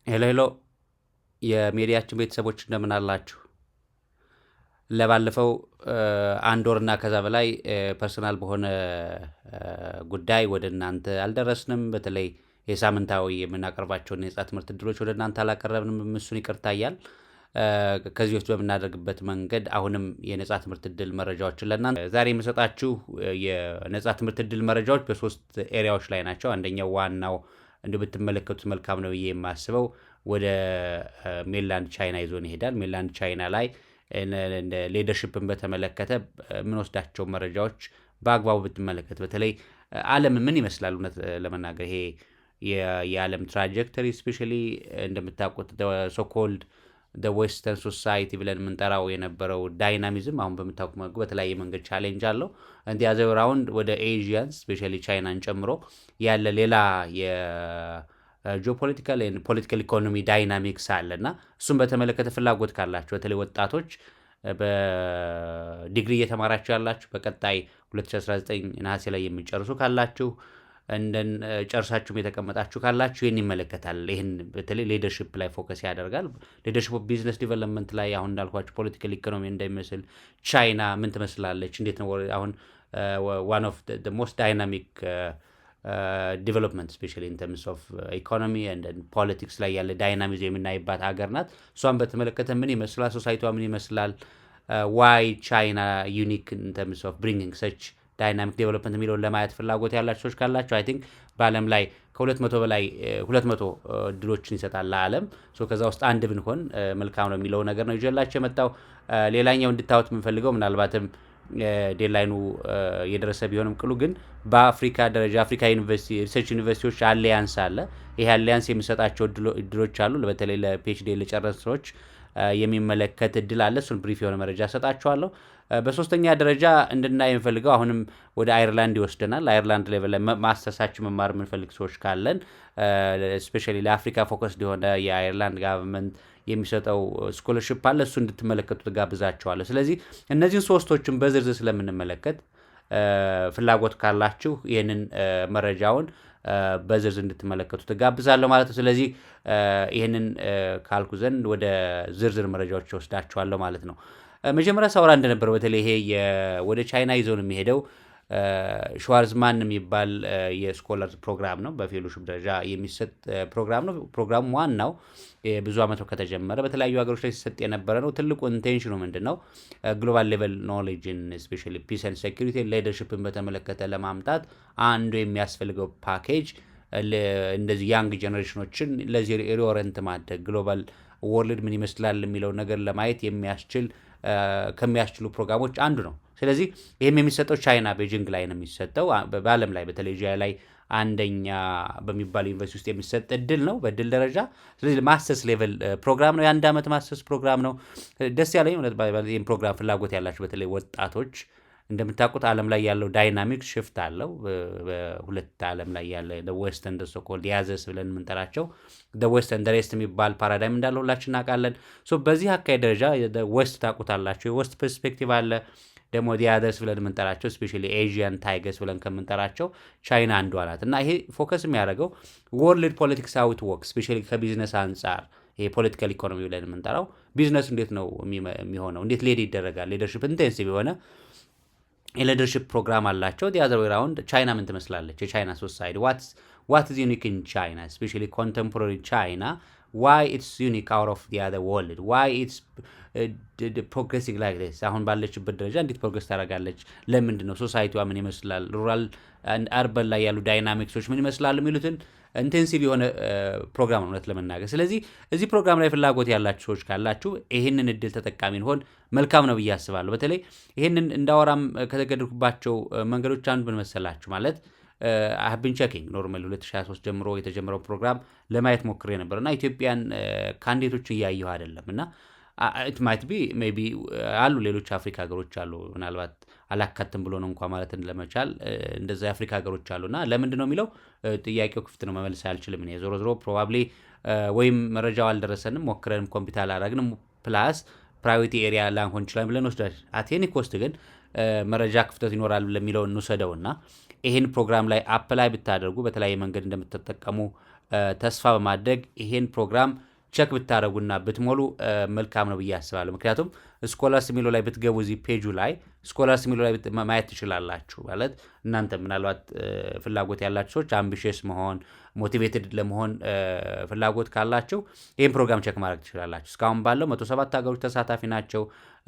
ሄሎ ሄሎ የሚዲያችን ቤተሰቦች እንደምን አላችሁ? ለባለፈው አንድ ወርና ከዛ በላይ ፐርሰናል በሆነ ጉዳይ ወደ እናንተ አልደረስንም። በተለይ የሳምንታዊ የምናቀርባቸውን የነጻ ትምህርት እድሎች ወደ እናንተ አላቀረብንም። እሱን ይቅርታ እያል ከዚህ በፊት በምናደርግበት መንገድ አሁንም የነጻ ትምህርት እድል መረጃዎችን ለእናንተ ዛሬ የምሰጣችሁ የነጻ ትምህርት እድል መረጃዎች በሶስት ኤሪያዎች ላይ ናቸው። አንደኛው ዋናው እንዲሁ ብትመለከቱት መልካም ነው ብዬ የማስበው ወደ ሜንላንድ ቻይና ይዞን ይሄዳል። ሜንላንድ ቻይና ላይ ሊደርሽፕን በተመለከተ የምንወስዳቸው መረጃዎች በአግባቡ ብትመለከት በተለይ ዓለም ምን ይመስላል እውነት ለመናገር ይሄ የዓለም ትራጀክተሪ ስፔሻሊ እንደምታውቁት ሶኮልድ ዌስተርን ሶሳይቲ ብለን የምንጠራው የነበረው ዳይናሚዝም አሁን በምታውቁ በተለያየ መንገድ ቻሌንጅ አለው። እንዲያዘው ራውንድ ወደ ኤዥያንስ ስፔሻሊ ቻይናን ጨምሮ ያለ ሌላ ጂኦፖለቲካል ፖለቲካል ኢኮኖሚ ዳይናሚክስ አለ እና እሱም በተመለከተ ፍላጎት ካላችሁ በተለይ ወጣቶች በዲግሪ እየተማራችሁ ያላችሁ በቀጣይ 2019 ነሐሴ ላይ የሚጨርሱ ካላችሁ እንደን ጨርሳችሁም የተቀመጣችሁ ካላችሁ ይህን ይመለከታል። ይህን በተለይ ሊደርሺፕ ላይ ፎከስ ያደርጋል። ሊደርሺፕ ኦፍ ቢዝነስ ዲቨሎፕመንት ላይ አሁን እንዳልኳችሁ ፖለቲካል ኢኮኖሚ እንደሚመስል ቻይና ምን ትመስላለች፣ እንዴት ነው አሁን ዋን ኦፍ ሞስት ዳይናሚክ ዲቨሎፕመንት ስፔሻሊ ኢን ተርምስ ኦፍ ኢኮኖሚ ኤንድ ፖለቲክስ ላይ ያለ ዳይናሚዝም የምናይባት ሀገር ናት። እሷን በተመለከተ ምን ይመስላል፣ ሶሳይቲዋ ምን ይመስላል፣ ዋይ ቻይና ዩኒክ ኢን ተርምስ ኦፍ ብሪንጊንግ ሰች ዳይናሚክ ዴቨሎፕመንት የሚለውን ለማየት ፍላጎት ያላቸው ሰዎች ካላቸው አይ ቲንክ በዓለም ላይ ከ200 በላይ 200 እድሎችን ይሰጣል ለዓለም። ከዛ ውስጥ አንድ ብንሆን መልካም ነው የሚለው ነገር ነው ይዤላቸው የመጣው። ሌላኛው እንድታዩት የምንፈልገው ምናልባትም ዴድላይኑ የደረሰ ቢሆንም ቅሉ ግን በአፍሪካ ደረጃ አፍሪካ ሪሰርች ዩኒቨርሲቲዎች አሊያንስ አለ። ይሄ አሊያንስ የሚሰጣቸው እድሎች አሉ። በተለይ ለፒኤችዲ ለጨረሱ ሰዎች የሚመለከት እድል አለ። እሱን ብሪፍ የሆነ መረጃ ሰጣችኋለሁ። በሶስተኛ ደረጃ እንድናይ የምንፈልገው አሁንም ወደ አይርላንድ ይወስደናል። አይርላንድ ሌቨል ላይ ማስተርሳችን መማር የምንፈልግ ሰዎች ካለን ስፔሻሊ ለአፍሪካ ፎከስ የሆነ የአይርላንድ ጋቨርንመንት የሚሰጠው ስኮለርሽፕ አለ። እሱ እንድትመለከቱ ጋብዛችኋለሁ። ስለዚህ እነዚህን ሶስቶችን በዝርዝር ስለምንመለከት ፍላጎት ካላችሁ ይህንን መረጃውን በዝርዝር እንድትመለከቱ ትጋብዛለሁ ማለት ነው። ስለዚህ ይህንን ካልኩ ዘንድ ወደ ዝርዝር መረጃዎች ወስዳችኋለሁ ማለት ነው። መጀመሪያ ሳውራ እንደነበረው በተለይ ይሄ ወደ ቻይና ይዞን የሚሄደው ሽዋርዝማን የሚባል የስኮለር ፕሮግራም ነው። በፌሎሺፕ ደረጃ የሚሰጥ ፕሮግራም ነው። ፕሮግራሙ ዋናው ብዙ ዓመት ከተጀመረ በተለያዩ ሀገሮች ላይ ሲሰጥ የነበረ ነው። ትልቁ ኢንቴንሽኑ ምንድን ነው? ግሎባል ሌቨል ኖሌጅን ስፔሻሊ ፒስ ኤንድ ሴኩሪቲ ሊደርሺፕን በተመለከተ ለማምጣት አንዱ የሚያስፈልገው ፓኬጅ እንደዚህ ያንግ ጀኔሬሽኖችን ለዚህ ሪኦረንት ማድረግ ግሎባል ወርልድ ምን ይመስላል የሚለው ነገር ለማየት ከሚያስችሉ ፕሮግራሞች አንዱ ነው። ስለዚህ ይህም የሚሰጠው ቻይና ቤጂንግ ላይ ነው የሚሰጠው። በዓለም ላይ በተለይ ኤዥያ ላይ አንደኛ በሚባል ዩኒቨርሲቲ ውስጥ የሚሰጥ እድል ነው በእድል ደረጃ። ስለዚህ ማስተርስ ሌቨል ፕሮግራም ነው። የአንድ ዓመት ማስተርስ ፕሮግራም ነው። ደስ ያለኝ ይህም ፕሮግራም ፍላጎት ያላቸው በተለይ ወጣቶች እንደምታውቁት ዓለም ላይ ያለው ዳይናሚክ ሽፍት አለው። በሁለት ዓለም ላይ ያለ ዌስተርን ሶኮልድ ያዘስ ብለን የምንጠራቸው ዌስተርን ሬስት የሚባል ፓራዳይም እንዳለ ሁላችን እናውቃለን። በዚህ አካሄድ ደረጃ ዌስት ታውቁታላቸው። የዌስት ፐርስፔክቲቭ አለ። ደግሞ ዲያደርስ ብለን የምንጠራቸው ስፔሻሊ ኤዥያን ታይገርስ ብለን ከምንጠራቸው ቻይና አንዷ ናት እና ይሄ ፎከስ የሚያደርገው ወርልድ ፖለቲክስ አውት ወርክ ስፔሻሊ ከቢዝነስ አንጻር ይሄ ፖለቲካል ኢኮኖሚ ብለን የምንጠራው ቢዝነስ እንዴት ነው የሚሆነው፣ እንዴት ሌድ ይደረጋል፣ ሊደርሺፕ ኢንቴንሲቭ የሆነ የሊደርሺፕ ፕሮግራም አላቸው። ዲ አዘር ዌይ ራውንድ ቻይና ምን ትመስላለች፣ የቻይና ሶሳይቲ ዋት ኢዝ ዩኒክ ኢን ቻይና ስፔሻሊ ኮንቴምፖራሪ ቻይና ዋይ ኢትስ ዩኒክ አውት ኦፍ ዲ አዘር ወርልድ ዋይ ኢትስ ፕሮግሬሲንግ ላይክ ዲስ አሁን ባለችበት ደረጃ እንዴት ፕሮግሬስ ታደርጋለች፣ ለምንድን ነው ሶሳይቲዋ ምን ይመስላል፣ ሩራል አርበን ላይ ያሉ ዳይናሚክሶች ምን ይመስላሉ የሚሉትን ኢንቴንሲቭ የሆነ ፕሮግራም ነው እውነት ለመናገር። ስለዚህ እዚህ ፕሮግራም ላይ ፍላጎት ያላችሁ ሰዎች ካላችሁ ይህንን እድል ተጠቃሚ እንሆን መልካም ነው ብዬ አስባለሁ። በተለይ ይህንን እንዳወራም ከተገደድኩባቸው መንገዶች አንዱ ምን መሰላችሁ ማለት ሀብን ቼኪንግ ኖርማሊ 2023 ጀምሮ የተጀመረው ፕሮግራም ለማየት ሞክሬ ነበር እና ኢትዮጵያን ካንዲዴቶችን እያየሁ አይደለም እና ኢት ማይት ቢ ሜይ ቢ አሉ ሌሎች አፍሪካ ሀገሮች አሉ። ምናልባት አላካትም ብሎ ነው እንኳ ማለት ለመቻል እንደዛ የአፍሪካ ሀገሮች አሉና ለምንድን ነው የሚለው ጥያቄው ክፍት ነው፣ መመለስ አልችልም እኔ። ዞሮ ፕሮባብሊ ወይም መረጃው አልደረሰንም ሞክረንም ኮምፒውተር አላደረግንም ፕላስ ፕራዮሪቲ ኤሪያ ላንሆን ይችላል ብለን ወስዳል። አቴኒ ኮስት ግን መረጃ ክፍተት ይኖራል ለሚለው እንውሰደውና ይህን ፕሮግራም ላይ አፕላይ ብታደርጉ በተለያየ መንገድ እንደምትጠቀሙ ተስፋ በማድረግ ይሄን ፕሮግራም ቸክ ብታደረጉና ብትሞሉ መልካም ነው ብዬ አስባለሁ። ምክንያቱም ስኮላርስ የሚለው ላይ ብትገቡ እዚህ ፔጁ ላይ ስኮላርስ የሚለው ላይ ማየት ትችላላችሁ። ማለት እናንተ ምናልባት ፍላጎት ያላችሁ ሰዎች አምቢሽስ መሆን ሞቲቬትድ ለመሆን ፍላጎት ካላችሁ ይህን ፕሮግራም ቸክ ማድረግ ትችላላችሁ። እስካሁን ባለው 107 ሀገሮች ተሳታፊ ናቸው።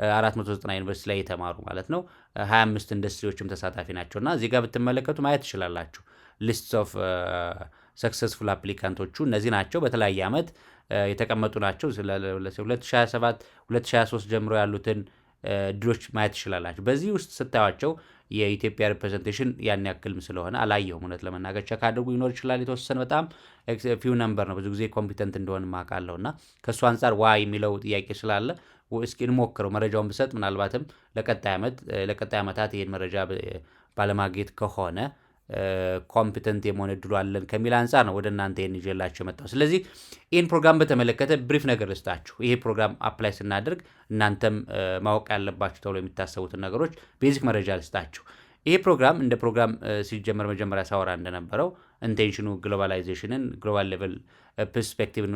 490 ዩኒቨርሲቲ ላይ የተማሩ ማለት ነው። 25 ኢንዱስትሪዎችም ተሳታፊ ናቸው እና እዚህ ጋር ብትመለከቱ ማየት ትችላላችሁ። ሊስት ኦፍ ሰክሰስፉል አፕሊካንቶቹ እነዚህ ናቸው። በተለያየ ዓመት የተቀመጡ ናቸው። 2027 2023 ጀምሮ ያሉትን እድሎች ማየት ትችላላችሁ። በዚህ ውስጥ ስታዩቸው የኢትዮጵያ ሪፕሬዘንቴሽን ያን ያክልም ስለሆነ አላየሁም። እውነት ለመናገር ቸክ አድርጉ። ይኖር ይችላል የተወሰነ በጣም ፊው ነምበር ነው። ብዙ ጊዜ ኮምፒተንት እንደሆን ማቃለሁ እና ከእሱ አንጻር ዋ የሚለው ጥያቄ ስላለ እስኪ እንሞክረው። መረጃውን ብሰጥ ምናልባትም ለቀጣይ ዓመታት ይህን መረጃ ባለማግኘት ከሆነ ኮምፒተንት የመሆን እድሉ አለን ከሚል አንጻር ነው ወደ እናንተ ይህን ይዤላችሁ የመጣው። ስለዚህ ይህን ፕሮግራም በተመለከተ ብሪፍ ነገር ልስጣችሁ። ይሄ ፕሮግራም አፕላይ ስናደርግ እናንተም ማወቅ ያለባችሁ ተብሎ የሚታሰቡትን ነገሮች ቤዚክ መረጃ ልስጣችሁ። ይሄ ፕሮግራም እንደ ፕሮግራም ሲጀመር መጀመሪያ ሳወራ እንደነበረው ኢንቴንሽኑ ግሎባላይዜሽንን ግሎባል ሌቨል ፐርስፔክቲቭን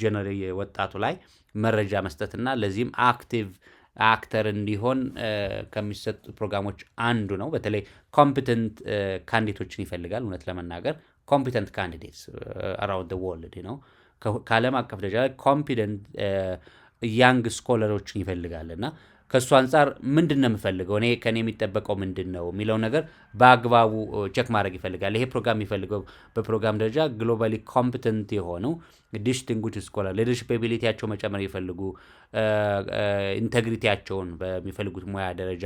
ጀነራል ወጣቱ ላይ መረጃ መስጠትና ለዚህም አክቲቭ አክተር እንዲሆን ከሚሰጡ ፕሮግራሞች አንዱ ነው። በተለይ ኮምፒተንት ካንዲዴቶችን ይፈልጋል። እውነት ለመናገር ኮምፒተንት ካንዲዴትስ አራውንድ ወርልድ ነው። ከዓለም አቀፍ ደረጃ ላይ ኮምፒተንት ያንግ ስኮለሮችን ይፈልጋል እና ከእሱ አንጻር ምንድን ነው የምፈልገው እኔ ከኔ የሚጠበቀው ምንድን ነው የሚለው ነገር በአግባቡ ቸክ ማድረግ ይፈልጋል። ይሄ ፕሮግራም የሚፈልገው በፕሮግራም ደረጃ ግሎባሊ ኮምፒተንት የሆኑ ዲስቲንጉሽ ስኮለር ሊደርሺፕ ኤቢሊቲያቸው መጨመር ይፈልጉ፣ ኢንቴግሪቲያቸውን በሚፈልጉት ሙያ ደረጃ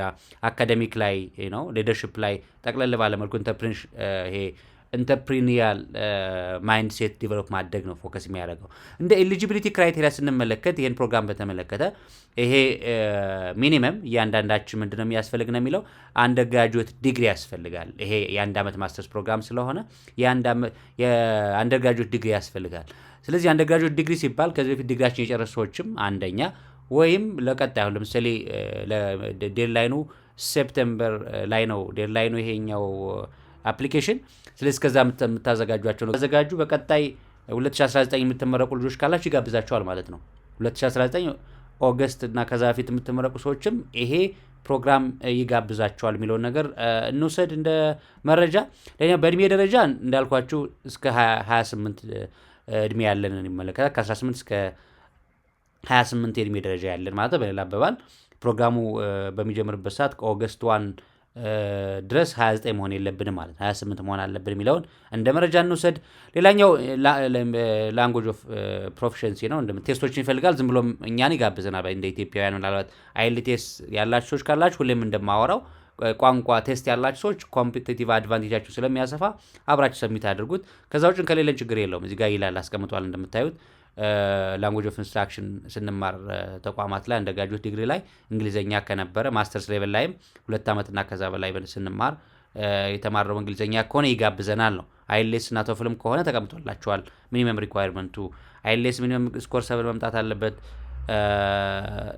አካደሚክ ላይ ነው ሊደርሺፕ ላይ ጠቅለል ባለመልኩ ይሄ ኢንተርፕሪኒያል ማይንድሴት ዲቨሎፕ ማድረግ ነው ፎከስ የሚያደርገው። እንደ ኤሊጂቢሊቲ ክራይቴሪያ ስንመለከት ይህን ፕሮግራም በተመለከተ ይሄ ሚኒመም እያንዳንዳችን ምንድን ነው የሚያስፈልግ ነው የሚለው አንደር ግራጁዌት ዲግሪ ያስፈልጋል። ይሄ የአንድ ዓመት ማስተርስ ፕሮግራም ስለሆነ የአንደር ግራጁዌት ዲግሪ ያስፈልጋል። ስለዚህ አንደር ግራጁዌት ዲግሪ ሲባል ከዚህ በፊት ዲግሪያችን የጨረሱ ሰዎችም አንደኛ ወይም ለቀጣዩ ለምሳሌ ዴድላይኑ ሴፕቴምበር ላይ ነው ዴድላይኑ ይሄኛው አፕሊኬሽን። ስለዚህ ከዛ የምታዘጋጇቸው ነው ተዘጋጁ። በቀጣይ 2019 የምትመረቁ ልጆች ካላችሁ ይጋብዛቸዋል ማለት ነው። 2019 ኦገስት እና ከዛ በፊት የምትመረቁ ሰዎችም ይሄ ፕሮግራም ይጋብዛቸዋል የሚለውን ነገር እንውሰድ እንደ መረጃ። ለኛ በእድሜ ደረጃ እንዳልኳችሁ እስከ 28 እድሜ ያለንን ይመለከታል። ከ18 እስከ 28 የእድሜ ደረጃ ያለን ማለት በሌላ አባባል ፕሮግራሙ በሚጀምርበት ሰዓት ከኦገስት 1 ድረስ 29 መሆን የለብንም ማለት 28 መሆን አለብን የሚለውን እንደ መረጃ እንውሰድ። ሌላኛው ላንጉዌጅ ኦፍ ፕሮፊሸንሲ ነው። ቴስቶችን ይፈልጋል። ዝም ብሎም እኛን ይጋብዘናል። እንደ ኢትዮጵያውያን ምናልባት አይኤልቲኤስ ያላችሁ ሰዎች ካላችሁ ሁሌም እንደማወራው ቋንቋ ቴስት ያላችሁ ሰዎች ኮምፒቲቲቭ አድቫንቴጃችሁ ስለሚያሰፋ አብራችሁ ሰብሚት አድርጉት። ከዛ ውጭ ከሌለን ችግር የለውም። እዚህ ጋር ይላል አስቀምጧል እንደምታዩት ላንጉዌጅ ኦፍ ኢንስትራክሽን ስንማር ተቋማት ላይ አንደርግራጁዌት ዲግሪ ላይ እንግሊዘኛ ከነበረ ማስተርስ ሌቨል ላይም 2 ዓመትና ከዛ በላይ ስንማር የተማረው እንግሊዘኛ ከሆነ ይጋብዘናል ነው። አይኤልቲኤስ እና ቶፍልም ከሆነ ተቀምጦላቸዋል ሚኒመም ሪኳየርመንቱ። አይኤልቲኤስ ሚኒመም ስኮር 7 መምጣት አለበት።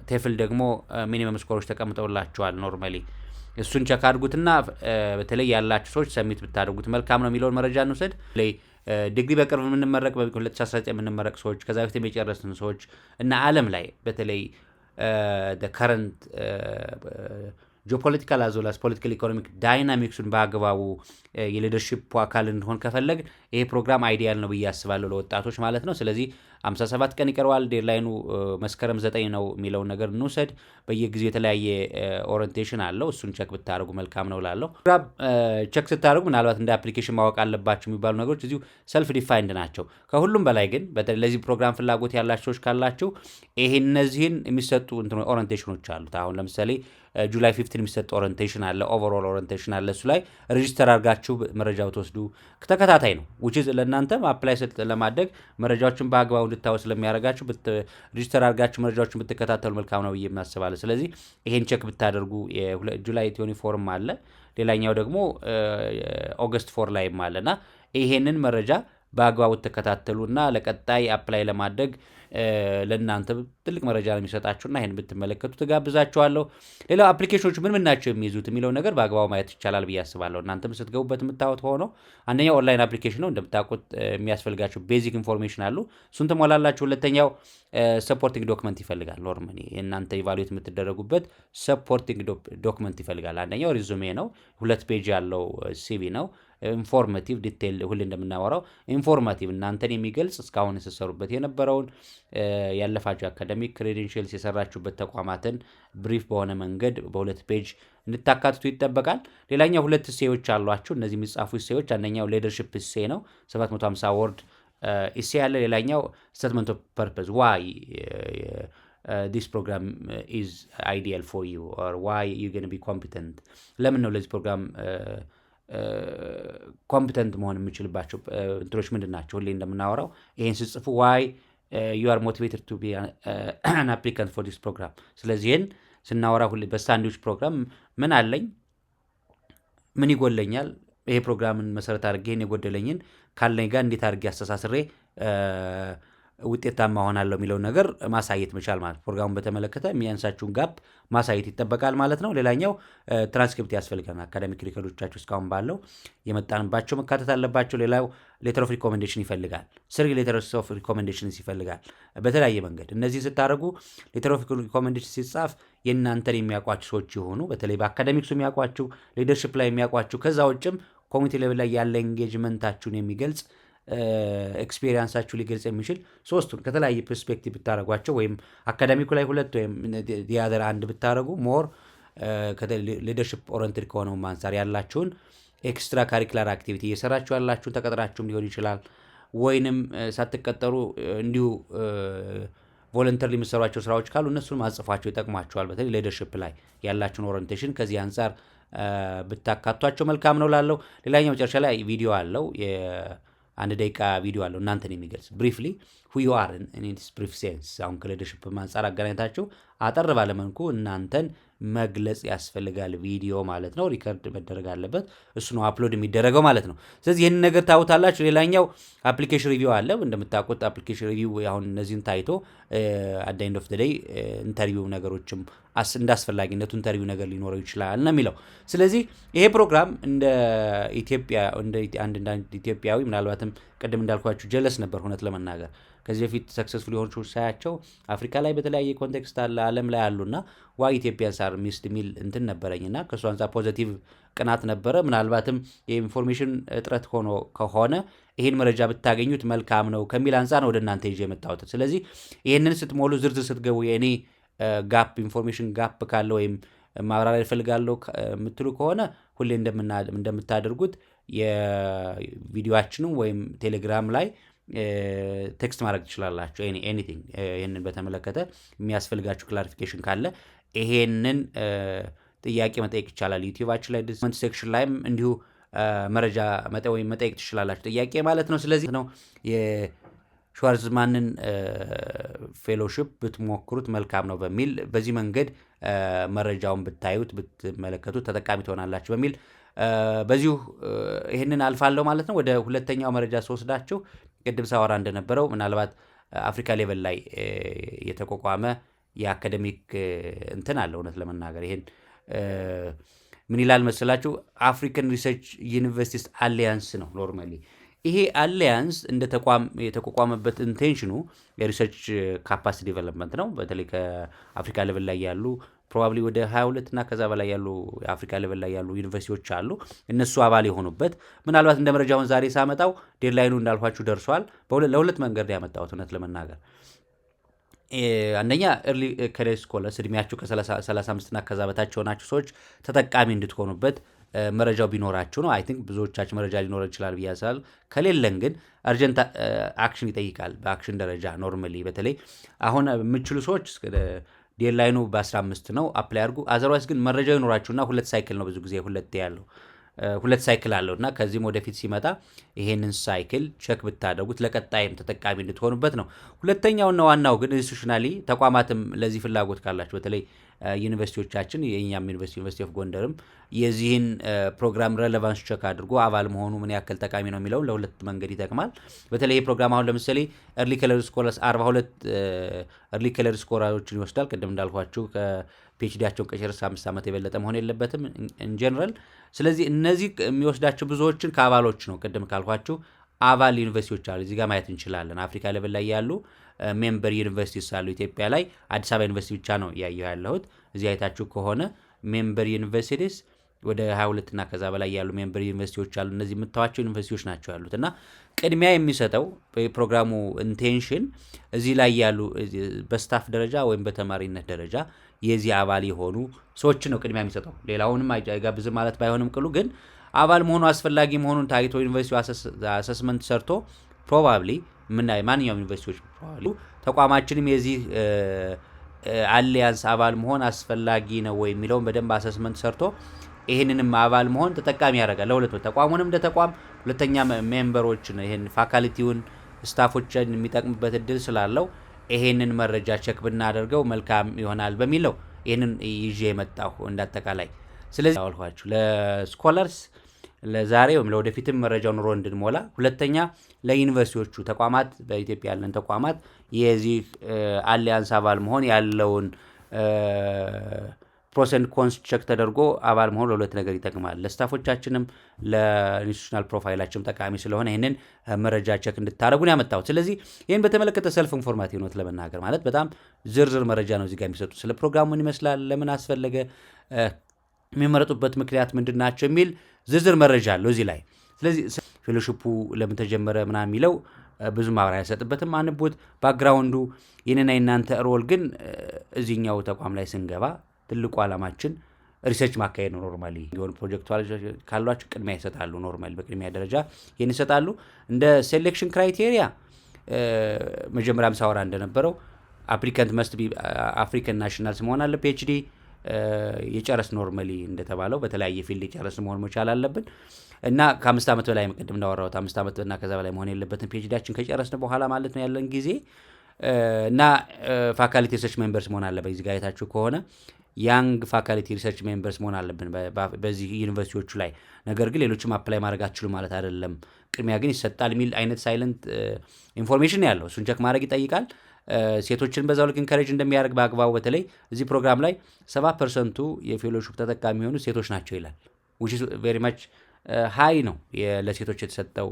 ቴፍል ደግሞ ሚኒመም ስኮሮች ተቀምጠውላቸዋል ኖርማሊ። እሱን ቸክ አድርጉትና በተለይ ያላችሁ ሰዎች ሰሚት ብታደርጉት መልካም ነው የሚለውን መረጃ እንውሰድ። ዲግሪ በቅርብ የምንመረቅ በ2019 የምንመረቅ ሰዎች ከዛ በፊት የጨረስን ሰዎች እና ዓለም ላይ በተለይ ከረንት ጂኦፖለቲካል አዞላስ ፖለቲካል ኢኮኖሚክ ዳይናሚክሱን በአግባቡ የሊደርሺፕ አካል እንዲሆን ከፈለግ ይሄ ፕሮግራም አይዲያል ነው ብዬ አስባለሁ ለወጣቶች ማለት ነው። ስለዚህ 57 ቀን ይቀረዋል። ዴድላይኑ መስከረም 9 ነው የሚለውን ነገር እንውሰድ። በየጊዜው የተለያየ ኦሪንቴሽን አለው። እሱን ቸክ ብታደርጉ መልካም ነው ላለው ፕሮግራም ቸክ ስታደርጉ ምናልባት እንደ አፕሊኬሽን ማወቅ አለባቸው የሚባሉ ነገሮች እዚሁ ሰልፍ ዲፋይንድ ናቸው። ከሁሉም በላይ ግን በተለይ ለዚህ ፕሮግራም ፍላጎት ያላቸው ሰዎች ካላችሁ ይሄ እነዚህን የሚሰጡ ኦሪንቴሽኖች አሉት። አሁን ለምሳሌ ጁላይ 15 የሚሰጥ ኦሪንቴሽን አለ፣ ኦቨርኦል ኦሪንቴሽን አለ። እሱ ላይ ሬጂስተር አድርጋችሁ መረጃ ብትወስዱ ተከታታይ ነው ለእናንተም አፕላይ ለማድረግ መረጃዎችን በአግባቡ እንድታወስ ስለሚያደርጋችሁ ሬጂስተር አድርጋችሁ መረጃዎችን ብትከታተሉ መልካም ነው ብዬ የማስባለሁ። ስለዚህ ይሄን ቸክ ብታደርጉ ጁላይ 24 አለ፣ ሌላኛው ደግሞ ኦገስት 4 ላይም አለና ይሄንን መረጃ በአግባቡ ተከታተሉና ለቀጣይ አፕላይ ለማድረግ ለእናንተ ትልቅ መረጃ ነው የሚሰጣችሁና ይህን ብትመለከቱ ትጋብዛችኋለሁ። ሌላው አፕሊኬሽኖች ምን ናቸው የሚይዙት የሚለው ነገር በአግባቡ ማየት ይቻላል ብዬ አስባለሁ። እናንተም ስትገቡበት የምታዩት ሆኖ አንደኛው ኦንላይን አፕሊኬሽን ነው። እንደምታውቁት የሚያስፈልጋችሁ ቤዚክ ኢንፎርሜሽን አሉ፣ እሱን ትሞላላችሁ። ሁለተኛው ሰፖርቲንግ ዶክመንት ይፈልጋል። ኖርማሊ እናንተ ኢቫሉዌት የምትደረጉበት ሰፖርቲንግ ዶክመንት ይፈልጋል። አንደኛው ሪዙሜ ነው፣ 2 ፔጅ ያለው ሲቪ ነው። ኢንፎርማቲቭ ዲቴል ሁሌ እንደምናወራው ኢንፎርማቲቭ እናንተን የሚገልጽ እስካሁን የሰሰሩበት የነበረውን ያለፋችሁ አካዳሚክ ክሬዴንሽልስ የሰራችሁበት ተቋማትን ብሪፍ በሆነ መንገድ በ2 ፔጅ እንድታካትቱ ይጠበቃል። ሌላኛው 2 እሴዎች አሏችሁ። እነዚህ የሚጻፉ እሴዎች አንደኛው ሊደርሺፕ እሴ ነው፣ 750 ወርድ እሴ ያለ። ሌላኛው ስቴትመንት ኦፍ ፐርፐዝ ዋይ this program is ideal for you or why you're going to be competent። ለምን ነው ለዚህ ፕሮግራም ኮምፒተንት መሆን የምችልባቸው እንትሮች ምንድን ናቸው? ሁሌ እንደምናወራው ይሄን ስጽፉ ዋይ you are motivated to be an applicant for this program። ስለዚህ ይህን ስናወራ ሁሌ በሳንድዊች ፕሮግራም ምን አለኝ፣ ምን ይጎለኛል፣ ይሄ ፕሮግራምን መሰረት አድርጌ ይህን የጎደለኝን ካለኝ ጋር እንዴት አድርጌ አስተሳስሬ ውጤታማ ሆናለሁ የሚለውን ነገር ማሳየት መቻል ማለት ፕሮግራሙን በተመለከተ የሚያንሳችሁን ጋፕ ማሳየት ይጠበቃል ማለት ነው። ሌላኛው ትራንስክሪፕት ያስፈልጋል። አካዳሚክ ሪከርዶቻችሁ እስካሁን ባለው የመጣንባቸው መካተት አለባቸው። ሌላው ሌተር ኦፍ ሪኮሜንዴሽን ይፈልጋል። 3 ሌተር ኦፍ ሪኮሜንዴሽንስ ይፈልጋል በተለያየ መንገድ። እነዚህ ስታደርጉ ሌተር ኦፍ ሪኮሜንዴሽን ሲጻፍ የእናንተን የሚያውቋችሁ ሰዎች የሆኑ በተለይ በአካዳሚክሱ የሚያውቋችሁ፣ ሊደርሽፕ ላይ የሚያውቋችሁ፣ ከዛ ውጭም ኮሚኒቲ ሌቭል ላይ ያለ ኤንጌጅመንታችሁን የሚገልጽ ኤክስፔሪንሳችሁ ሊገልጽ የሚችል 3ቱን ከተለያየ ፐርስፔክቲቭ ብታደረጓቸው ወይም አካዳሚኩ ላይ 2 ወይም የአደር 1 ብታደረጉ ሞር ሊደርሽፕ ኦሪንትድ ከሆነው አንጻር ያላችሁን ኤክስትራ ካሪኩላር አክቲቪቲ እየሰራችሁ ያላችሁን ተቀጥራችሁም ሊሆን ይችላል ወይንም ሳትቀጠሩ እንዲሁ ቮለንተሪ የምትሰሯቸው ስራዎች ካሉ እነሱንም አጽፏቸው ይጠቅሟቸዋል። በተለይ ሊደርሽፕ ላይ ያላችሁን ኦሪንቴሽን ከዚህ አንጻር ብታካቷቸው መልካም ነው ላለው። ሌላኛው መጨረሻ ላይ ቪዲዮ አለው፣ 1 ደቂቃ ቪዲዮ አለው እናንተን የሚገልጽ ብሪፍሊ who you are in its brief sense። አሁን ከሊደርሽፕ አንጻር አገናኝታችሁ አጠር ባለመንኩ እናንተን መግለጽ ያስፈልጋል። ቪዲዮ ማለት ነው፣ ሪከርድ መደረግ አለበት። እሱ ነው አፕሎድ የሚደረገው ማለት ነው። ስለዚህ ይህን ነገር ታውታላችሁ። ሌላኛው አፕሊኬሽን ሪቪው አለ። እንደምታውቁት አፕሊኬሽን ሪቪው አሁን እነዚህን ታይቶ አት ኤንድ ኦፍ ዘ ዴይ ኢንተርቪው ነገሮችም እንዳስፈላጊነቱ ኢንተርቪው ነገር ሊኖረው ይችላል ነው የሚለው። ስለዚህ ይሄ ፕሮግራም እንደ ኢትዮጵያ እንደ አንድ ኢትዮጵያዊ ምናልባትም ቅድም እንዳልኳችሁ ጀለስ ነበር እውነት ለመናገር ከዚህ በፊት ሰክሰስፉል የሆኑ ሰዎች ሳያቸው አፍሪካ ላይ በተለያየ ኮንቴክስት አለ ዓለም ላይ አሉና ዋይ ኢትዮጵያን ሳር ሚስድ የሚል እንትን ነበረኝና ከእሱ አንጻር ፖዘቲቭ ቅናት ነበረ። ምናልባትም የኢንፎርሜሽን እጥረት ሆኖ ከሆነ ይህን መረጃ ብታገኙት መልካም ነው ከሚል አንጻር ነው ወደ እናንተ ይዤ የመጣሁት። ስለዚህ ይህንን ስትሞሉ ዝርዝር ስትገቡ የእኔ ጋፕ ኢንፎርሜሽን ጋፕ ካለ ወይም ማብራሪያ ይፈልጋለሁ የምትሉ ከሆነ ሁሌ እንደምታደርጉት የቪዲዮችንም ወይም ቴሌግራም ላይ ቴክስት ማድረግ ትችላላችሁ። ኤኒቲንግ ይህንን በተመለከተ የሚያስፈልጋችሁ ክላሪፊኬሽን ካለ ይሄንን ጥያቄ መጠየቅ ይቻላል። ዩቲዩባችን ላይ ኮመንት ሴክሽን ላይም እንዲሁ መረጃ ወይም መጠየቅ ትችላላችሁ ጥያቄ ማለት ነው። ስለዚህ ነው የሽዋርዝማንን ፌሎሺፕ ብትሞክሩት መልካም ነው በሚል በዚህ መንገድ መረጃውን ብታዩት ብትመለከቱት ተጠቃሚ ትሆናላችሁ በሚል በዚሁ ይህንን አልፋለሁ ማለት ነው። ወደ ሁለተኛው መረጃ ስወስዳችሁ ቅድም ሳወራ እንደነበረው ምናልባት አፍሪካ ሌቨል ላይ የተቋቋመ የአካደሚክ እንትን አለ። እውነት ለመናገር ይሄን ምን ይላል መስላችሁ? አፍሪካን ሪሰርች ዩኒቨርሲቲስ አሊያንስ ነው። ኖርማሊ ይሄ አሊያንስ እንደ ተቋም የተቋቋመበት ኢንቴንሽኑ የሪሰርች ካፓሲቲ ዲቨሎፕመንት ነው። በተለይ ከአፍሪካ ሌቨል ላይ ያሉ ፕሮባብሊ ወደ 22 እና ከዛ በላይ ያሉ የአፍሪካ ሌቨል ላይ ያሉ ዩኒቨርሲቲዎች አሉ። እነሱ አባል የሆኑበት ምናልባት እንደ መረጃውን ዛሬ ሳመጣው ዴድላይኑ እንዳልኳችሁ ደርሷል። ለሁለት መንገድ ያመጣሁት እውነት ለመናገር አንደኛ ኤርሊ ከሬር ስኮለርስ እድሜያችሁ ከ35 እና ከዛ በታች የሆናችሁ ሰዎች ተጠቃሚ እንድትሆኑበት መረጃው ቢኖራችሁ ነው። አይ ቲንክ ብዙዎቻችሁ መረጃ ሊኖር ይችላል ብዬ አስባለሁ። ከሌለን ግን አርጀንት አክሽን ይጠይቃል። በአክሽን ደረጃ ኖርማሊ በተለይ አሁን የምችሉ ሰዎች ዴድላይኑ በ15 ነው አፕላይ አድርጉ። አዘርዋይስ ግን መረጃው ይኖራችሁና 2 ሳይክል ነው ብዙ ጊዜ 2 ያለው 2 ሳይክል አለውና ከዚህም ወደፊት ሲመጣ ይሄንን ሳይክል ቼክ ብታደርጉት ለቀጣይም ተጠቃሚ እንድትሆኑበት ነው። ሁለተኛውና ዋናው ግን ኢንስቲቱሽናሊ ተቋማትም ለዚህ ፍላጎት ካላችሁ በተለይ ዩኒቨርሲቲዎቻችን የኛም ዩኒቨርሲቲ ኦፍ ጎንደርም የዚህን ፕሮግራም ሬሌቫንስ ቸክ አድርጎ አባል መሆኑ ምን ያክል ጠቃሚ ነው የሚለው ለሁለት መንገድ ይጠቅማል። በተለይ ፕሮግራም አሁን ለምሳሌ ኤርሊ ከለር ስኮላርስ 42 ኤርሊ ከለር ስኮላሮችን ይወስዳል። ቅድም እንዳልኳችሁ ከፒኤችዲያቸውን ከጨረሱ 5 ዓመት የበለጠ መሆን የለበትም ኢንጀነራል። ስለዚህ እነዚህ የሚወስዳቸው ብዙዎችን ከአባሎች ነው። ቅድም ካልኳችሁ አባል ዩኒቨርሲቲዎች አሉ። እዚህ ጋር ማየት እንችላለን። አፍሪካ ሌቭል ላይ ያሉ ሜምበር ዩኒቨርሲቲስ አሉ። ኢትዮጵያ ላይ አዲስ አበባ ዩኒቨርሲቲ ብቻ ነው ያየሁ ያለሁት። እዚህ አይታችሁ ከሆነ ሜምበር ዩኒቨርሲቲስ ወደ 22 እና ከዛ በላይ ያሉ ሜምበር ዩኒቨርሲቲዎች አሉ። እነዚህ የምታዋቸው ዩኒቨርሲቲዎች ናቸው ያሉት እና ቅድሚያ የሚሰጠው የፕሮግራሙ ኢንቴንሽን እዚህ ላይ ያሉ በስታፍ ደረጃ ወይም በተማሪነት ደረጃ የዚህ አባል የሆኑ ሰዎችን ነው ቅድሚያ የሚሰጠው። ሌላውንም አይጋብዝም ማለት ባይሆንም ቅሉ ግን አባል መሆኑ አስፈላጊ መሆኑን ታይቶ ዩኒቨርሲቲው አሰስመንት ሰርቶ ፕሮባብሊ ማንኛውም ዩኒቨርሲቲዎች ፕሮባብሊ ተቋማችንም የዚህ አሊያንስ አባል መሆን አስፈላጊ ነው ወይ የሚለውን በደንብ አሰስመንት ሰርቶ ይህንንም አባል መሆን ተጠቃሚ ያደርጋል። ለሁለት ተቋሙንም እንደ ተቋም፣ ሁለተኛ ሜምበሮችን ይህን ፋካልቲውን ስታፎችን የሚጠቅምበት እድል ስላለው ይሄንን መረጃ ቸክ ብናደርገው መልካም ይሆናል በሚል ነው ይህንን ይዤ የመጣሁ እንዳጠቃላይ። ስለዚህ አልኳችሁ ለስኮላርስ ለዛሬ ወይም ለወደፊትም መረጃው ኑሮ እንድንሞላ፣ ሁለተኛ ለዩኒቨርሲቲዎቹ ተቋማት በኢትዮጵያ ያለን ተቋማት የዚህ አሊያንስ አባል መሆን ያለውን ፕሮሰንት ኮንስ ቸክ ተደርጎ አባል መሆን ለሁለት ነገር ይጠቅማል። ለስታፎቻችንም ለኢንስቲቱሽናል ፕሮፋይላችንም ጠቃሚ ስለሆነ ይህንን መረጃ ቸክ እንድታደረጉን ያመጣሁት። ስለዚህ ይህን በተመለከተ ሰልፍ ኢንፎርማቲቭ ነው ለመናገር ማለት በጣም ዝርዝር መረጃ ነው እዚጋ የሚሰጡ። ስለ ፕሮግራሙ ምን ይመስላል፣ ለምን አስፈለገ፣ የሚመረጡበት ምክንያት ምንድን ናቸው የሚል ዝርዝር መረጃ አለው እዚህ ላይ። ስለዚህ ፌሎሺፑ ለምን ተጀመረ ምናምን የሚለው ብዙ ማብራሪያ አይሰጥበትም። አንቡት ባክግራውንዱ የኔና የናንተ ሮል ግን እዚህኛው ተቋም ላይ ስንገባ ትልቁ ዓላማችን ሪሰርች ማካሄድ ነው። ኖርማሊ የሆኑ ፕሮጀክት ካሏቸው ቅድሚያ ይሰጣሉ። ኖርማሊ በቅድሚያ ደረጃ ይህን ይሰጣሉ። እንደ ሴሌክሽን ክራይቴሪያ መጀመሪያም ሳወራ እንደነበረው አፕሊካንት መስት አፍሪካን ናሽናልስ መሆን አለ፣ ፒኤችዲ የጨረስ ኖርማሊ እንደተባለው በተለያየ ፊልድ የጨረስ መሆን መቻል አለብን እና ከ5 ዓመት በላይ ቅድም እንዳወራሁት 5 ዓመት እና ከዛ በላይ መሆን የለበትም ፒኤችዲያችን ከጨረስን በኋላ ማለት ነው ያለን ጊዜ እና ፋካልቲ ሪሰርች ሜምበርስ መሆን አለበት። እዚህ ጋር አይታችሁ ከሆነ ያንግ ፋካልቲ ሪሰርች ሜምበርስ መሆን አለብን በዚህ ዩኒቨርሲቲዎቹ ላይ። ነገር ግን ሌሎችም አፕላይ ማድረግ አትችሉ ማለት አይደለም፣ ቅድሚያ ግን ይሰጣል የሚል አይነት ሳይለንት ኢንፎርሜሽን ያለው እሱን ቸክ ማድረግ ይጠይቃል። ሴቶችን በዛው ልክ ኢንከሬጅ እንደሚያደርግ በአግባቡ በተለይ እዚህ ፕሮግራም ላይ 70% የፌሎሺፕ ተጠቃሚ የሆኑ ሴቶች ናቸው ይላል። which is very much high ነው ለሴቶች የተሰጠው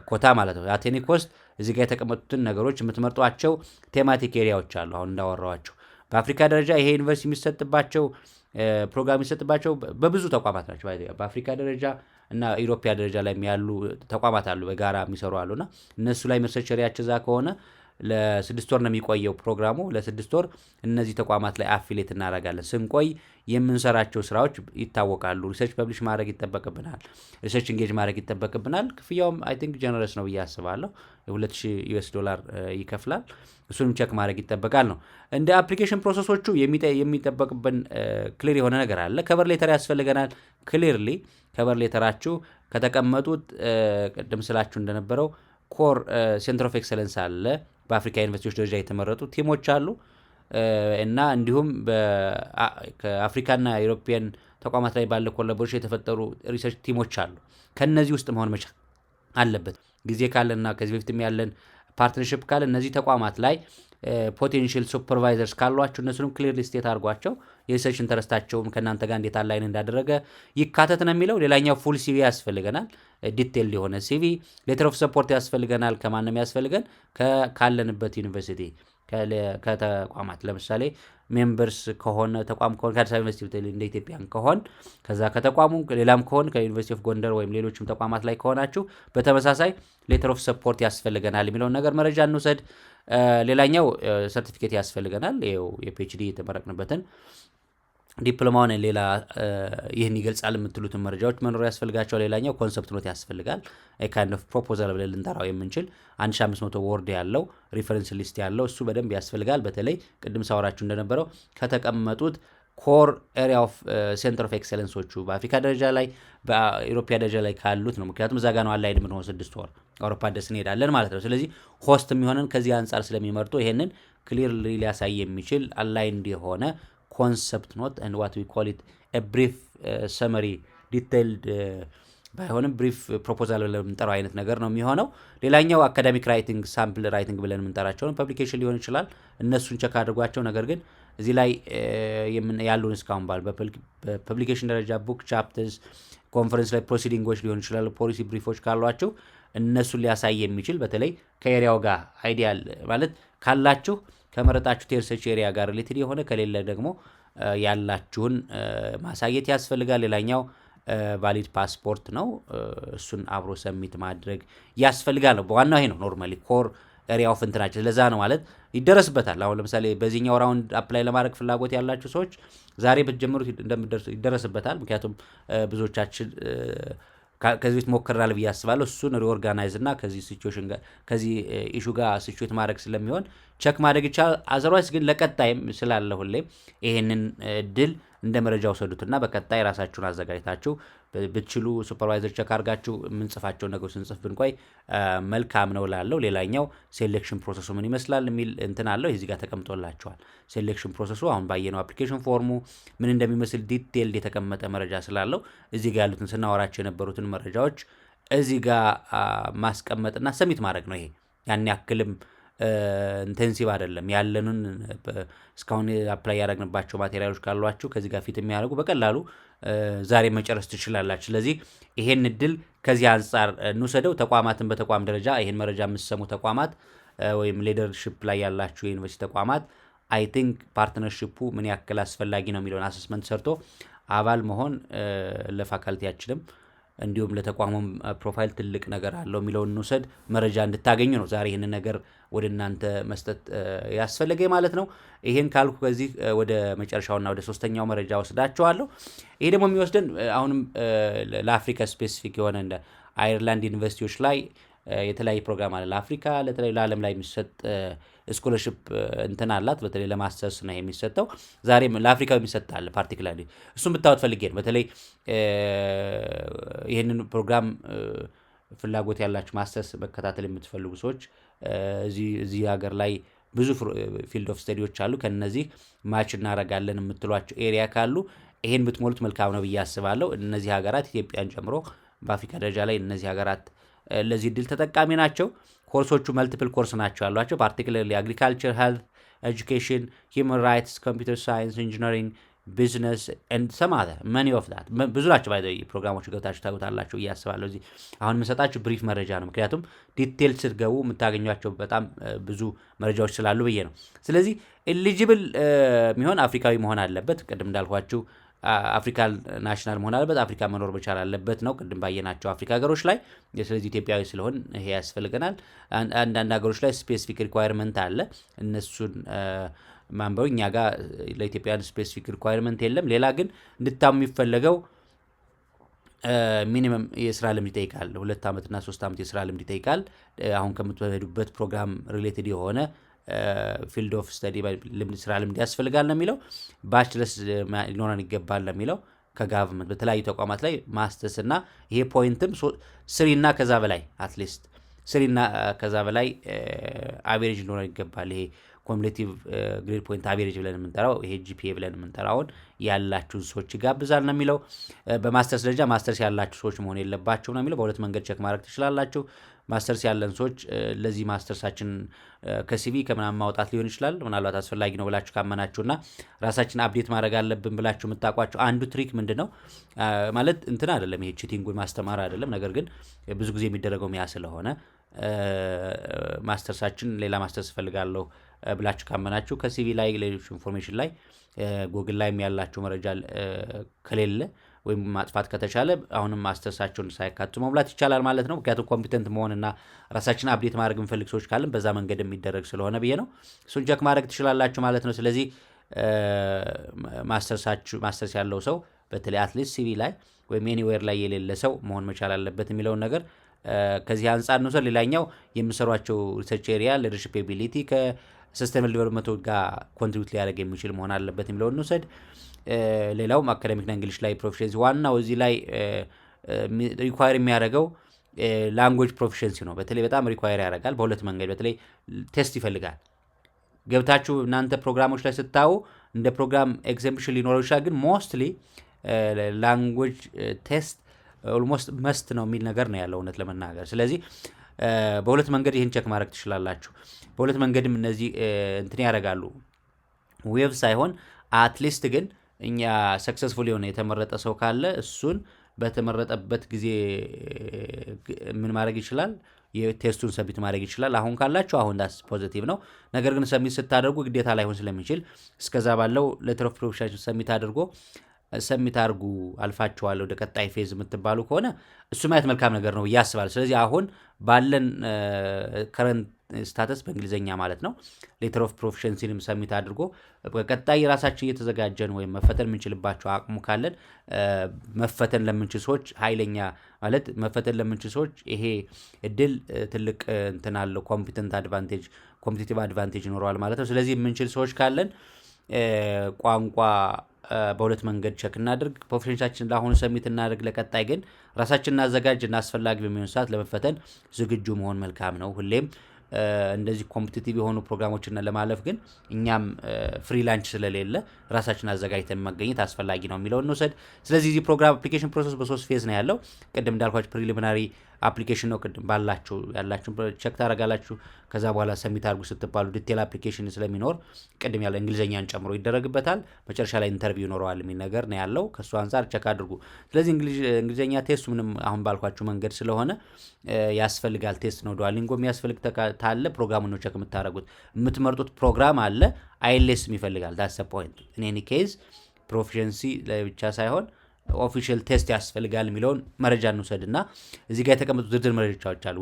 ኮታ ማለት ነው። አቴኒ ኮስት እዚህ ጋር የተቀመጡትን ነገሮች የምትመርጧቸው ቴማቲክ ኤሪያዎች አሉ። አሁን እንዳወራዋቸው በአፍሪካ ደረጃ ይሄ ዩኒቨርሲቲ የሚሰጥባቸው ፕሮግራም የሚሰጥባቸው በብዙ ተቋማት ናቸው። በአፍሪካ ደረጃ እና ኢሮፒያ ደረጃ ላይ ያሉ ተቋማት አሉ፣ በጋራ የሚሰሩ አሉና እነሱ ላይ ሪሰርች ኤሪያቸው እዛ ከሆነ ለ6 ወር ነው የሚቆየው ፕሮግራሙ። ለ6 ወር እነዚህ ተቋማት ላይ አፊሌት እናደርጋለን። ስንቆይ የምንሰራቸው ስራዎች ይታወቃሉ። ሪሰርች ፐብሊሽ ማድረግ ይጠበቅብናል፣ ሪሰርች ኢንጌጅ ማድረግ ይጠበቅብናል። ክፍያውም አይ ቲንክ ጀነረስ ነው ብዬ አስባለሁ። $2000 ይከፍላል። እሱንም ቸክ ማድረግ ይጠበቃል ነው። እንደ አፕሊኬሽን ፕሮሰሶቹ የሚጠበቅብን ክሊር የሆነ ነገር አለ። ከቨር ሌተር ያስፈልገናል። ክሊርሊ ከቨር ሌተራችሁ ከተቀመጡት ቅድም ስላችሁ እንደነበረው ኮር ሴንተር ኦፍ ኤክሰለንስ አለ። በአፍሪካ ዩኒቨርሲቲዎች ደረጃ የተመረጡ ቲሞች አሉ እና እንዲሁም ከአፍሪካና ዩሮፒያን ተቋማት ላይ ባለ ኮላቦሬሽን የተፈጠሩ ሪሰርች ቲሞች አሉ። ከነዚህ ውስጥ መሆን መቻል አለበት። ጊዜ ካለና ከዚህ በፊትም ያለን ፓርትነርሺፕ ካለ እነዚህ ተቋማት ላይ ፖቴንሺያል ሱፐርቫይዘርስ ካሏቸው እነሱንም ክሊርሊ ስቴት አድርጓቸው የሪሰርች ኢንተረስታቸውን ከእናንተ ጋር እንዴት አላይን እንዳደረገ ይካተት ነው የሚለው። ሌላኛው ፉል ሲቪ ያስፈልገናል። ዲቴል የሆነ ሲቪ፣ ሌተር ኦፍ ሰፖርት ያስፈልገናል። ከማንም ያስፈልገን ካለንበት ዩኒቨርሲቲ ከተቋማት ለምሳሌ ሜምበርስ ከሆነ ተቋም ከሆነ ከአዲስ አበባ ዩኒቨርሲቲ እንደ ኢትዮጵያን ከሆን ከዛ ከተቋሙ ሌላም ከሆን ከዩኒቨርሲቲ ኦፍ ጎንደር ወይም ሌሎችም ተቋማት ላይ ከሆናችሁ በተመሳሳይ ሌተር ኦፍ ሰፖርት ያስፈልገናል የሚለውን ነገር መረጃ እንውሰድ። ሌላኛው ሰርቲፊኬት ያስፈልገናል። ይኸው የፒኤችዲ የተመረቅንበትን ዲፕሎማውን ሌላ ይህን ይገልጻል የምትሉትን መረጃዎች መኖር ያስፈልጋቸው። ሌላኛው ኮንሰፕት ኖት ያስፈልጋል። ካይንድ ኦፍ ፕሮፖዛል ብለን ልንጠራው የምንችል 1500 ወርድ ያለው ሪፈረንስ ሊስት ያለው እሱ በደንብ ያስፈልጋል። በተለይ ቅድም ሳወራችሁ እንደነበረው ከተቀመጡት ኮር ኤሪያ ኦፍ ሴንተር ኦፍ ኤክሰለንሶቹ በአፍሪካ ደረጃ ላይ በኢሮፒያ ደረጃ ላይ ካሉት ነው። ምክንያቱም እዛ ጋ ነው አላይን የምንሆን 6 ወር አውሮፓ ደስ እንሄዳለን ማለት ነው። ስለዚህ ሆስት የሚሆነን ከዚህ አንጻር ስለሚመርጡ ይሄንን ክሊርሊ ሊያሳይ የሚችል አላይንድ የሆነ ኮንሰፕት ኖት and what we call it a brief summary detailed ባይሆንም ብሪፍ ፕሮፖዛል ብለን የምንጠራው አይነት ነገር ነው የሚሆነው። ሌላኛው አካዳሚክ ራይቲንግ ሳምፕል ራይቲንግ ብለን የምንጠራቸው ፐብሊኬሽን ሊሆን ይችላል። እነሱን ቸክ አድርጓቸው። ነገር ግን እዚህ ላይ ያሉን እስካሁን በፐብሊኬሽን ደረጃ ቡክ ቻፕተርስ፣ ኮንፈረንስ ላይ ፕሮሲዲንጎች ሊሆን ይችላል፣ ፖሊሲ ብሪፎች ካሏቸው እነሱን ሊያሳይ የሚችል በተለይ ከኤሪያው ጋር አይዲያል ማለት ካላችሁ ከመረጣችሁ ሪሰርች ኤሪያ ጋር ሪሌትድ የሆነ ከሌለ ደግሞ ያላችሁን ማሳየት ያስፈልጋል። ሌላኛው ቫሊድ ፓስፖርት ነው። እሱን አብሮ ሰሚት ማድረግ ያስፈልጋል ነው። በዋናው ይሄ ነው ኖርማሊ ኮር ኤሪያ ኦፍ እንትናቸው። ለዛ ነው ማለት ይደረስበታል። አሁን ለምሳሌ በዚህኛው ራውንድ አፕላይ ለማድረግ ፍላጎት ያላችሁ ሰዎች ዛሬ ብትጀምሩት ይደረስበታል። ምክንያቱም ብዙዎቻችን ከዚህ ቤት ሞክረናል ብዬ አስባለሁ። እሱን ሪኦርጋናይዝ እና ከዚህ ሲቹዌሽን ጋር ከዚህ ኢሹ ጋር ሲቹዌት ማድረግ ስለሚሆን ቸክ ማድረግ ይቻላል። አዘርዋይስ ግን ለቀጣይም ስላለ ሁሌም ይሄንን ድል እንደ መረጃ ወሰዱትና በቀጣይ ራሳችሁን አዘጋጅታችሁ ብትችሉ ሱፐርቫይዘር ቸክ አድርጋችሁ የምንጽፋቸው ነገሮች ስንጽፍ ብንቆይ መልካም ነው ላለው። ሌላኛው ሴሌክሽን ፕሮሰሱ ምን ይመስላል የሚል እንትን አለው እዚህ ጋር ተቀምጦላችኋል። ሴሌክሽን ፕሮሰሱ አሁን ባየነው አፕሊኬሽን ፎርሙ ምን እንደሚመስል ዲቴይልድ የተቀመጠ መረጃ ስላለው እዚህ ጋር ያሉትን ስናወራቸው የነበሩትን መረጃዎች እዚህ ጋር ማስቀመጥና ሰሚት ማድረግ ነው። ይሄ ያን ያክልም ኢንቴንሲቭ አይደለም። ያለኑን እስካሁን አፕላይ ያደረግንባቸው ማቴሪያሎች ካሏችሁ ከዚህ ጋር ፊት የሚያደርጉ በቀላሉ ዛሬ መጨረስ ትችላላችሁ። ስለዚህ ይሄን እድል ከዚህ አንጻር እንውሰደው። ተቋማትን በተቋም ደረጃ ይሄን መረጃ የምትሰሙ ተቋማት ወይም ሊደርሺፕ ላይ ያላችሁ የዩኒቨርሲቲ ተቋማት አይ ቲንክ ፓርትነርሺፑ ምን ያክል አስፈላጊ ነው የሚለውን አሰስመንት ሰርቶ አባል መሆን ለፋካልቲያችንም እንዲሁም ለተቋሙም ፕሮፋይል ትልቅ ነገር አለው የሚለውን እንውሰድ። መረጃ እንድታገኙ ነው ዛሬ ይህንን ነገር ወደ እናንተ መስጠት ያስፈልገ ማለት ነው። ይሄን ካልኩ ከዚህ ወደ መጨረሻውና ወደ ሶስተኛው መረጃ ወስዳችኋለሁ። ይሄ ደግሞ የሚወስደን አሁንም ለአፍሪካ ስፔሲፊክ የሆነ እንደ አየርላንድ ዩኒቨርሲቲዎች ላይ የተለያየ ፕሮግራም አለ። ለአፍሪካ ለተለያዩ ለዓለም ላይ የሚሰጥ ስኮለርሽፕ እንትን አላት። በተለይ ለማስተርስ ነው የሚሰጠው። ዛሬም ለአፍሪካ የሚሰጥ አለ ፓርቲኩላርሊ። እሱም ብታወት ፈልጌ ነው። በተለይ ይህንን ፕሮግራም ፍላጎት ያላችሁ ማስተርስ መከታተል የምትፈልጉ ሰዎች እዚህ ሀገር ላይ ብዙ ፊልድ ኦፍ ስተዲዎች አሉ። ከነዚህ ማች እናረጋለን የምትሏቸው ኤሪያ ካሉ ይሄን ብትሞሉት መልካም ነው ብዬ አስባለሁ። እነዚህ ሀገራት ኢትዮጵያን ጨምሮ በአፍሪካ ደረጃ ላይ እነዚህ ሀገራት ለዚህ ድል ተጠቃሚ ናቸው። ኮርሶቹ መልቲፕል ኮርስ ናቸው ያሏቸው ፓርቲኩላርሊ አግሪካልቸር፣ ሄልት፣ ኤጁኬሽን፣ ሂውማን ራይትስ፣ ኮምፒውተር ሳይንስ፣ ኢንጂነሪንግ፣ ቢዝነስ ኤንድ ሰም አዘር መኒ ኦፍ ዳት ብዙ ናቸው። ባይ ፕሮግራሞች ገብታችሁ ታዩታላችሁ እያስባለሁ። እዚህ አሁን የምሰጣችሁ ብሪፍ መረጃ ነው፣ ምክንያቱም ዲቴል ስትገቡ የምታገኟቸው በጣም ብዙ መረጃዎች ስላሉ ብዬ ነው። ስለዚህ ኤሊጂብል የሚሆን አፍሪካዊ መሆን አለበት። ቅድም እንዳልኳችሁ አፍሪካን ናሽናል መሆን አለበት። አፍሪካ መኖር መቻል አለበት ነው ቅድም ባየናቸው አፍሪካ ሀገሮች ላይ። ስለዚህ ኢትዮጵያዊ ስለሆን ይሄ ያስፈልገናል። አንዳንድ ሀገሮች ላይ ስፔሲፊክ ሪኳየርመንት አለ። እነሱን ማንበው እኛ ጋር ለኢትዮጵያን ስፔሲፊክ ሪኳየርመንት የለም። ሌላ ግን እንድታሙ የሚፈለገው ሚኒመም የስራ ልምድ ይጠይቃል። 2 ዓመትና 3 ዓመት የስራ ልምድ ይጠይቃል። አሁን ከምትሄዱበት ፕሮግራም ሪሌትድ የሆነ ፊልድ ኦፍ ስተዲ ስራ ልምድ ያስፈልጋል ነው የሚለው። ባችለርስ ሊኖረን ይገባል ነው የሚለው። ከጋቨርንመንት በተለያዩ ተቋማት ላይ ማስተርስ እና ይሄ ፖይንትም 3 እና ከዛ በላይ አትሊስት 3 እና ከዛ በላይ አቬሬጅ ሊኖረን ይገባል። ይሄ ኮሙሌቲቭ ግሬድ ፖይንት አቬሬጅ ብለን የምንጠራው ይሄ ጂፒኤ ብለን የምንጠራውን ያላችሁ ሰዎች ይጋብዛል ነው የሚለው። በማስተርስ ደረጃ ማስተርስ ያላችሁ ሰዎች መሆን የለባቸው ነው የሚለው። በሁለት መንገድ ቸክ ማድረግ ትችላላችሁ። ማስተርስ ያለን ሰዎች ለዚህ ማስተርሳችን ከሲቪ ከምናምን ማውጣት ሊሆን ይችላል። ምናልባት አስፈላጊ ነው ብላችሁ ካመናችሁና ራሳችን አፕዴት ማድረግ አለብን ብላችሁ የምታውቋቸው አንዱ ትሪክ ምንድን ነው ማለት እንትን አይደለም፣ ይሄ ቺቲንጉን ማስተማር አይደለም። ነገር ግን ብዙ ጊዜ የሚደረገው ሚያ ስለሆነ ማስተርሳችን ሌላ ማስተርስ እፈልጋለሁ ብላችሁ ካመናችሁ ከሲቪ ላይ ሌሎች ኢንፎርሜሽን ላይ ጉግል ላይም ያላችሁ መረጃ ከሌለ ወይም ማጥፋት ከተቻለ አሁንም ማስተርሳቸውን ሳይካቱ መሙላት ይቻላል ማለት ነው። ምክንያቱም ኮምፒተንት መሆንና ራሳችን አፕዴት ማድረግ የምፈልግ ሰዎች ካለን በዛ መንገድ የሚደረግ ስለሆነ ብዬ ነው። እሱን ቸክ ማድረግ ትችላላችሁ ማለት ነው። ስለዚህ ማስተርስ ያለው ሰው በተለይ አትሊስት ሲቪ ላይ ወይም ኤኒዌር ላይ የሌለ ሰው መሆን መቻል አለበት የሚለውን ነገር ከዚህ አንጻር ነው። ሌላኛው የምሰሯቸው ሪሰርች ኤሪያ ሊደርሺፕ ኤቢሊቲ ከሰስቴናብል ዲቨሎፕመንት ጋር ኮንትሪቢዩት ሊያደርግ የሚችል መሆን አለበት የሚለውን እንውሰድ። ሌላውም አካዳሚክና እንግሊሽ ላይ ፕሮፊሽንሲ ዋናው እዚህ ላይ ሪኳየር የሚያደርገው ላንጉዌጅ ፕሮፊሽንሲ ነው። በተለይ በጣም ሪኳየር ያደርጋል በሁለት መንገድ። በተለይ ቴስት ይፈልጋል። ገብታችሁ እናንተ ፕሮግራሞች ላይ ስታዩ እንደ ፕሮግራም ኤግዘምፕሽን ሊኖረው ይችላል። ግን ሞስትሊ ላንጉዌጅ ቴስት ኦልሞስት መስት ነው የሚል ነገር ነው ያለው እውነት ለመናገር። ስለዚህ በሁለት መንገድ ይህን ቸክ ማድረግ ትችላላችሁ። በሁለት መንገድም እነዚህ እንትን ያደርጋሉ። ዌብ ሳይሆን አትሊስት ግን እኛ ሰክሰስፉል የሆነ የተመረጠ ሰው ካለ እሱን በተመረጠበት ጊዜ ምን ማድረግ ይችላል? የቴስቱን ሰሚት ማድረግ ይችላል። አሁን ካላችሁ አሁን ዳስ ፖዚቲቭ ነው። ነገር ግን ሰሚት ስታደርጉ ግዴታ ላይሆን ስለሚችል እስከዛ ባለው ሌተር ኦፍ ፕሮፌሽን ሰሚት አድርጎ ሰሚት አድርጉ አልፋችኋል ወደ ቀጣይ ፌዝ የምትባሉ ከሆነ እሱ ማየት መልካም ነገር ነው ብዬ አስባለሁ። ስለዚህ አሁን ባለን ከረንት ስታተስ በእንግሊዝኛ ማለት ነው ሌተር ኦፍ ፕሮፌሽንሲንም ሰሚት አድርጎ በቀጣይ የራሳችን እየተዘጋጀን ወይም መፈተን የምንችልባቸው አቅሙ ካለን መፈተን ለምንችል ሰዎች ኃይለኛ ማለት መፈተን ለምንችል ሰዎች ይሄ እድል ትልቅ እንትን አለው ኮምፒቲቲቭ አድቫንቴጅ ይኖረዋል ማለት ነው። ስለዚህ የምንችል ሰዎች ካለን ቋንቋ በሁለት መንገድ ቸክ እናድርግ። ፕሮፌሽናችን ለአሁኑ ሰሚት እናድርግ። ለቀጣይ ግን ራሳችን እናዘጋጅ እና አስፈላጊ በሚሆን ሰዓት ለመፈተን ዝግጁ መሆን መልካም ነው። ሁሌም እንደዚህ ኮምፒቲቲቭ የሆኑ ፕሮግራሞችን ለማለፍ ግን እኛም ፍሪላንች ስለሌለ ራሳችን አዘጋጅተን መገኘት አስፈላጊ ነው የሚለውን እንውሰድ። ስለዚህ እዚህ ፕሮግራም አፕሊኬሽን ፕሮሰስ በ3 ፌዝ ነው ያለው። ቅድም እንዳልኳችሁ ፕሪሊሚናሪ አፕሊኬሽን ነው። ቅድም ያላችሁ ቸክ ታደርጋላችሁ። ከዛ በኋላ ሰሚት አድርጉ ስትባሉ ዲቴል አፕሊኬሽን ስለሚኖር ቅድም ያለ እንግሊዝኛን ጨምሮ ይደረግበታል። መጨረሻ ላይ ኢንተርቪው ይኖረዋል የሚል ነገር ነው ያለው። ከእሱ አንጻር ቸክ አድርጉ። ስለዚህ እንግሊዝኛ ቴስቱ ምንም አሁን ባልኳችሁ መንገድ ስለሆነ ያስፈልጋል። ቴስት ነው ዱኦሊንጎ የሚያስፈልግ ታለ ፕሮግራሙን ነው ቸክ የምታደርጉት። የምትመርጡት ፕሮግራም አለ አይኤልቲኤስም ይፈልጋል። ዳትስ ፖይንት ኢን ኤኒ ኬዝ ፕሮፊሸንሲ ብቻ ሳይሆን ኦፊሻል ቴስት ያስፈልጋል የሚለውን መረጃ እንውሰድና እዚህ ጋር የተቀመጡ ዝርዝር መረጃዎች አሉ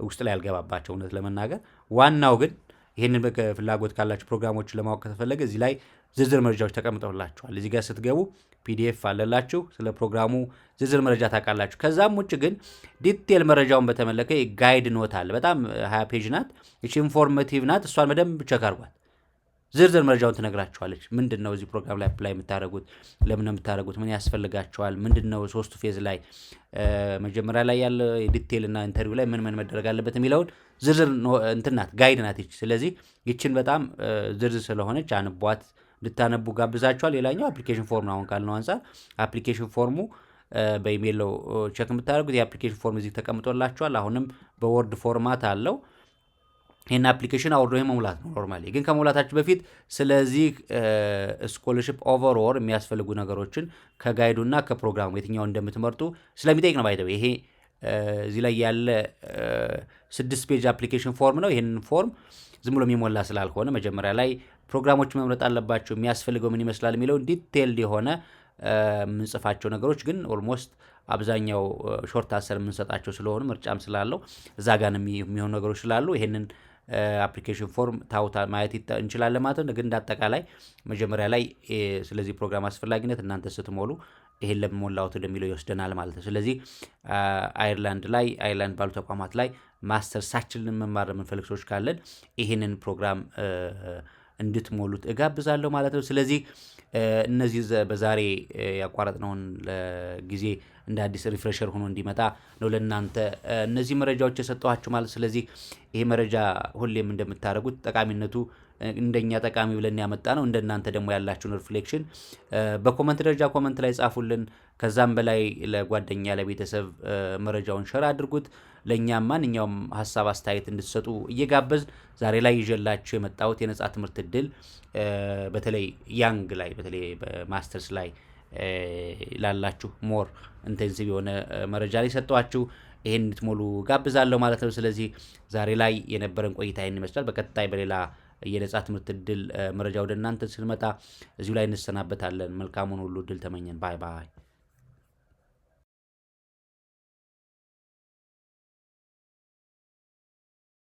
ውስጥ ላይ ያልገባባቸው እውነት ለመናገር። ዋናው ግን ይህንን ፍላጎት ካላችሁ ፕሮግራሞችን ለማወቅ ከተፈለገ እዚህ ላይ ዝርዝር መረጃዎች ተቀምጠውላችኋል። እዚህ ጋር ስትገቡ ፒዲኤፍ አለላችሁ፣ ስለ ፕሮግራሙ ዝርዝር መረጃ ታውቃላችሁ። ከዛም ውጭ ግን ዲቴል መረጃውን በተመለከ ጋይድ ኖት አለ። በጣም 20 ፔጅ ናት። እቺ ኢንፎርሜቲቭ ናት። እሷን በደንብ ቸክ አድርጓት። ዝርዝር መረጃውን ትነግራችኋለች። ምንድን ነው እዚህ ፕሮግራም ላይ አፕላይ የምታደርጉት፣ ለምን የምታደርጉት፣ ምን ያስፈልጋችኋል፣ ምንድን ነው 3ቱ ፌዝ ላይ መጀመሪያ ላይ ያለ ዲቴል እና ኢንተርቪው ላይ ምን መደረግ አለበት የሚለውን ዝርዝር እንትን ናት፣ ጋይድ ናት ይች። ስለዚህ ይችን በጣም ዝርዝር ስለሆነች አንቧት፣ እንድታነቡ ጋብዛችኋል። ሌላኛው አፕሊኬሽን ፎርም ነው። አሁን ካልነው አንጻር አፕሊኬሽን ፎርሙ በኢሜይል ነው ቼክ የምታደርጉት። የአፕሊኬሽን ፎርም እዚህ ተቀምጦላችኋል። አሁንም በወርድ ፎርማት አለው። ይህን አፕሊኬሽን አውርዶ መሙላት ነው ኖርማሊ። ግን ከመሙላታችሁ በፊት ስለዚህ ስኮለርሽፕ ኦቨርኦል የሚያስፈልጉ ነገሮችን ከጋይዱና ከፕሮግራሙ የትኛውን እንደምትመርጡ ስለሚጠይቅ ነው። ባይተው ይሄ እዚህ ላይ ያለ 6 ፔጅ አፕሊኬሽን ፎርም ነው። ይህንን ፎርም ዝም ብሎ የሚሞላ ስላልሆነ መጀመሪያ ላይ ፕሮግራሞች መምረጥ አለባቸው። የሚያስፈልገው ምን ይመስላል የሚለውን ዲቴይልድ የሆነ የምንጽፋቸው ነገሮች ግን ኦልሞስት አብዛኛው ሾርት አሰር የምንሰጣቸው ስለሆኑ ምርጫም ስላለው እዛ ጋር የሚሆኑ ነገሮች ስላሉ ይሄንን አፕሊኬሽን ፎርም ታውታ ማየት እንችላለን ማለት ነው። ግን እንዳጠቃላይ መጀመሪያ ላይ ስለዚህ ፕሮግራም አስፈላጊነት እናንተ ስትሞሉ ይሄን ለሞላውት እንደሚለው ይወስደናል ማለት ነው። ስለዚህ አይርላንድ ባሉ ተቋማት ላይ ማስተርሳችንን መማር የምንፈልግ ሰዎች ካለን ይሄንን ፕሮግራም እንድትሞሉት እጋብዛለሁ ማለት ነው። ስለዚህ እነዚህ በዛሬ ያቋረጥነውን ጊዜ እንደ አዲስ ሪፍሬሸር ሆኖ እንዲመጣ ነው ለእናንተ እነዚህ መረጃዎች የሰጠኋችሁ ማለት። ስለዚህ ይሄ መረጃ ሁሌም እንደምታደርጉት ጠቃሚነቱ እንደኛ ጠቃሚ ብለን ያመጣ ነው። እንደናንተ ደግሞ ያላችሁን ሪፍሌክሽን በኮመንት ደረጃ ኮመንት ላይ ጻፉልን። ከዛም በላይ ለጓደኛ ለቤተሰብ መረጃውን ሸር አድርጉት። ለእኛም ማንኛውም ሀሳብ አስተያየት እንድትሰጡ እየጋበዝ ዛሬ ላይ ይዤላችሁ የመጣሁት የነጻ ትምህርት እድል በተለይ ያንግ ላይ በተለይ በማስተርስ ላይ ላላችሁ ሞር ኢንቴንሲቭ የሆነ መረጃ ላይ ሰጠኋችሁ። ይሄን እንድትሞሉ ጋብዛለሁ ማለት ነው። ስለዚህ ዛሬ ላይ የነበረን ቆይታ ይሄን ይመስላል። በቀጣይ በሌላ የነጻ ትምህርት እድል መረጃ ወደ እናንተ ስንመጣ እዚሁ ላይ እንሰናበታለን። መልካሙን ሁሉ እድል ተመኘን። ባይ ባይ።